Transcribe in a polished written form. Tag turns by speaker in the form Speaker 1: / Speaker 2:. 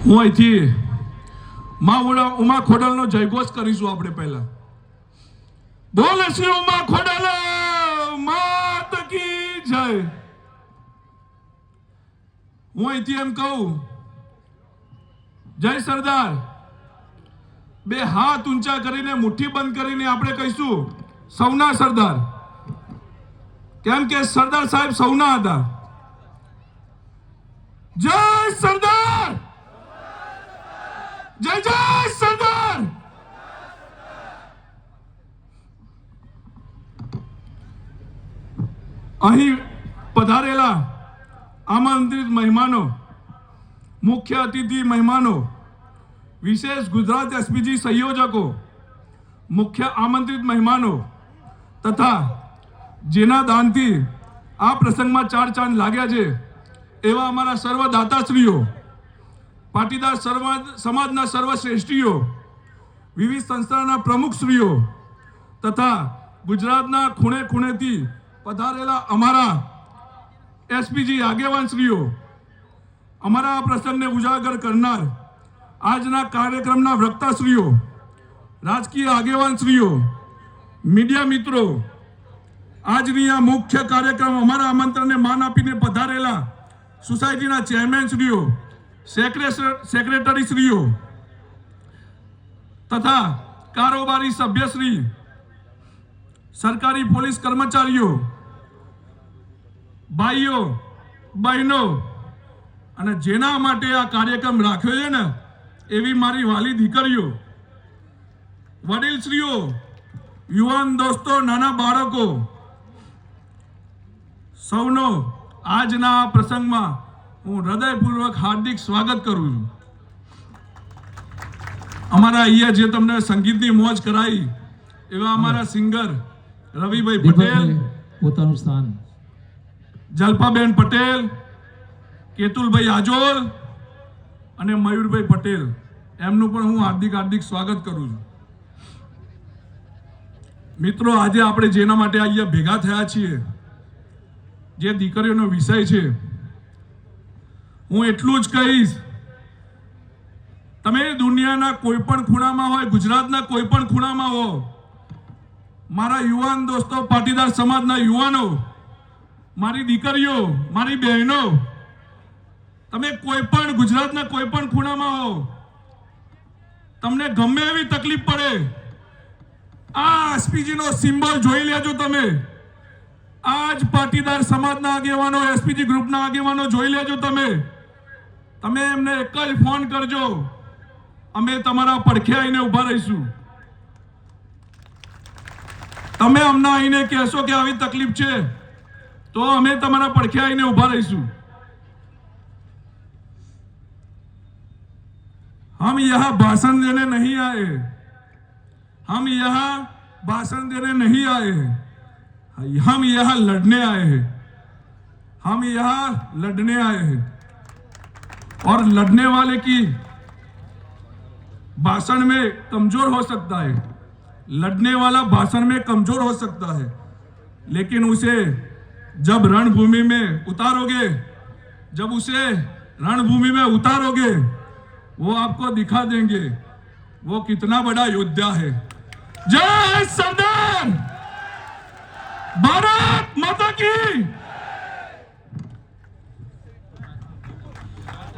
Speaker 1: હું અહીંથી માં ઉમા ખોડલનો જયઘોષ કરીશું આપણે પહેલા. બોલ શ્રી ઉમા ખોડલ માત કી જય. હું અહીંથી એમ કહું, જય સરદાર. બે હાથ ઊંચા કરીને મુઠ્ઠી બંધ કરીને આપણે કહીશું સૌના સરદાર, કેમ કે સરદાર સાહેબ સૌના હતા. જય સરદાર, જય જય સરદાર. અહીં પધારેલા આમંત્રિત મહેમાનો, મુખ્ય અતિથિ મહેમાનો, વિશેષ ગુજરાત એસપીજી સંયોજકો, મુખ્ય આમંત્રિત મહેમાનો તથા જેના દાનથી આ પ્રસંગમાં ચાર ચાંદ લાગ્યા છે એવા અમારા સર્વ દાતાશ્રીઓ, પાટીદાર સમાજના સર્વશ્રેષ્ઠીઓ, વિવિધ સંસ્થાના પ્રમુખશ્રીઓ તથા ગુજરાતના ખૂણે ખૂણેથી પધારેલા અમારા એસપીજી આગેવાનશ્રીઓ, અમારા આ પ્રસંગને ઉજાગર કરનાર આજના કાર્યક્રમના વક્તાશ્રીઓ, રાજકીય આગેવાનશ્રીઓ, મીડિયા મિત્રો, આજની આ મુખ્ય કાર્યક્રમ અમારા આમંત્રણને માન આપીને પધારેલા સોસાયટીના ચેરમેનશ્રીઓ, સેક્રેટરીશ્રીઓ તથા કારોબારી સભ્યશ્રી, સરકારી પોલીસ કર્મચારીઓ, ભાઈઓ બહેનો અને જેના માટે આ કાર્યક્રમ રાખ્યો છે ને એવી મારી વાલી દીકરીઓ, વડીલશ્રીઓ, યુવાન દોસ્તો, નાના બાળકો, સૌનો આજના પ્રસંગમાં હું હૃદયપૂર્વક હાર્દિક સ્વાગત કરું છું. અમારા અહીંયા જે તમને સંગીતની મોજ કરાઈ એવા અમારા સિંગર રવિભાઈ પટેલ,
Speaker 2: પોતાનું સ્થાન,
Speaker 1: જલ્પાબેન પટેલ, કેતુલભાઈ આજોલ અને મયુરભાઈ પટેલ, એમનું પણ હું હાર્દિક સ્વાગત કરું છું. મિત્રો, આજે આપણે જેના માટે અહીંયા ભેગા થયા છીએ, જે દીકરીઓનો વિષય છે, હું એટલું જ કહીશ, તમે દુનિયાના કોઈ પણ ખૂણામાં હોય, ગુજરાતના કોઈ પણ ખૂણામાં હો, મારા યુવાન દોસ્તો, પાટીદાર સમાજના યુવાનો, મારી દીકરીઓ, મારી બહેનો, તમે કોઈ પણ ગુજરાતના કોઈ પણ ખૂણામાં હો, તમને ગમે એવી તકલીફ પડે, આ એસપીજી નો સિમ્બોલ જોઈ લેજો. તમે આજ પાટીદાર સમાજના આગેવાનો, એસપીજી ગ્રુપના આગેવાનો જોઈ લેજો. તમે એમને એક જ ફોન કરજો, અમે તમારા પડખે આવીને ઉભા રહીશું. તમે અમને આવીને કહેશો કે આવી તકલીફ છે તો અમે તમારા પડખે આવીને ઉભા રહીશું. हम यहाँ भाषण देने नहीं आए, हम यहाँ भाषण देने नहीं आए हैं, हम यहाँ लड़ने आए हैं. हम यहाँ लड़ने आए हैं और लड़ने वाले की भाषण में कमजोर हो सकता है, लड़ने वाला भाषण में कमजोर हो सकता है, लेकिन उसे जब रणभूमि में उतारोगे, जब उसे रणभूमि में उतारोगे, वो आपको दिखा देंगे वो कितना बड़ा योद्धा है. जय सरदार, भारत माता की.